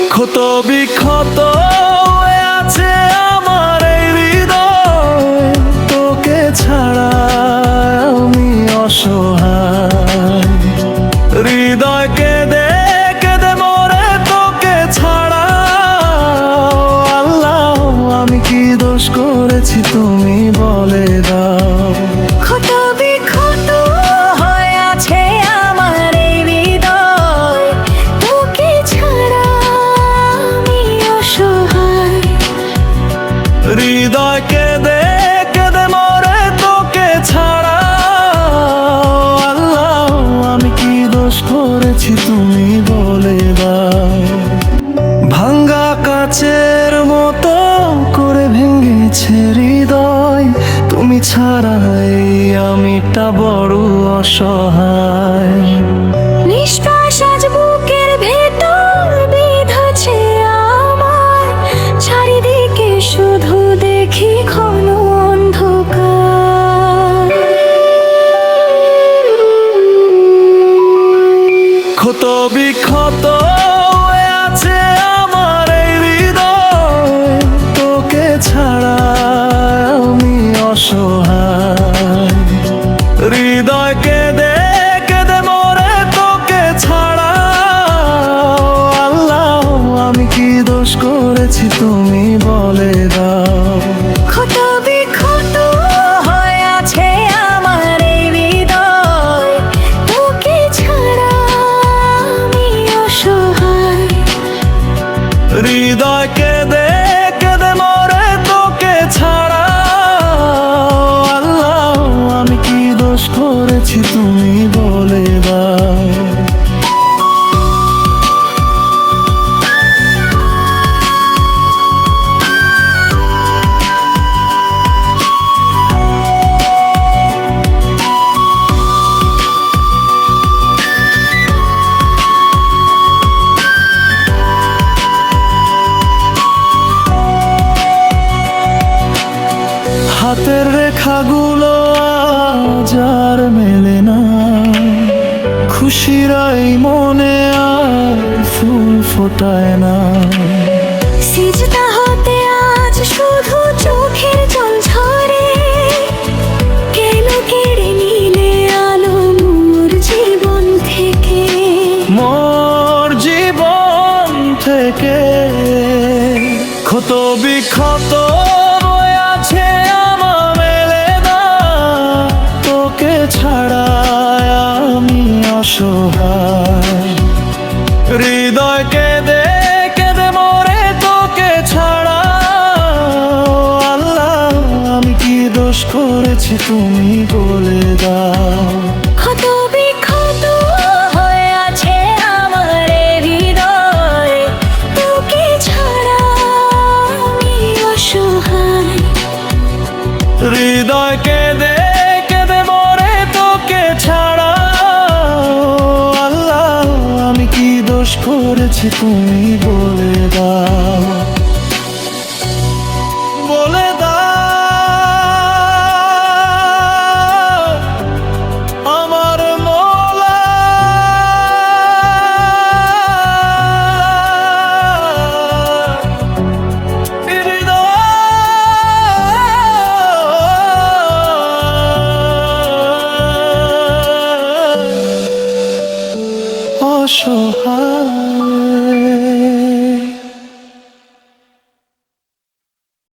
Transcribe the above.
ক্ষত বিক্ষত হয়ে আছে আমার এই হৃদয়, তোকে ছাড়া আমি অসহায়। হৃদয় কেঁদে কেঁদে মরে তোকে ছাড়া। আল্লাহ, আমি কি দোষ করেছি তুমি বলে দাও। ক্ষত বিক্ষত হয়ে আছে আমার এই হৃদয়, তোকে ছাড়া আমি অসহায়। হৃদয় কেঁদে কেঁদে মরে তোকে ছাড়া। আল্লাহ, আমি কি দোষ করেছি তুমি বলে দাও। ভাঙ্গা কাচের মতো করে ভেঙেছে হৃদয়, তুমি ছাড়া এই আমিটা বড় অসহায়। নিঃশ্বাস আজ বুকের ভেতর বিঁধেছে আমার, চারিদিকে শুধু দেখি ঘন অন্ধকার। ক্ষত বিক্ষত হয়ে আছে আমার এই হৃদয়, তোকে ছাড়া আমি অসহায়। হৃদয় কেঁদে কেঁদে মরে তোকে ছাড়া। আল্লাহ, আমি কি দোষ করেছি তুমি বলে দাও। ক্ষত বিক্ষত হয়ে আছে আমার এই হৃদয়, তোকে ছাড়া আমি অসহায়। হৃদয় কেঁদে কেঁদে মরে তোকে ছাড়া। আল্লাহ, আমি কি দোষ করেছি তুমি বলে দাও। হাতের রেখাগুলো আজ আর মেলে না, খুশিরাই মনে আর ফুল ফোটায় না। সিজদা হতে আজ শুধু চোখের জল ঝরে, কেন কেড়ে নিলে আলো মোর জীবন থেকে। মোর জীবন থেকে ক্ষত বিক্ষত হয়ে আছে আমার মেলে না, তোকে ছাড়া আমি অসহায়। হৃদয় কেঁদে কেঁদে মরে তোকে ছাড়া। আল্লাহ, আমি কি দোষ করেছি তুমি বলে দাও। ক্ষত বিক্ষত হয়ে আছে আমার এই হৃদয়, তোকে ছাড়া আমি অসহায়। হৃদয় কেঁদে কেঁদে মরে তোকে ছাড়া। আল্লাহ, আমি কি দোষ করেছি তুমি বলে দাও।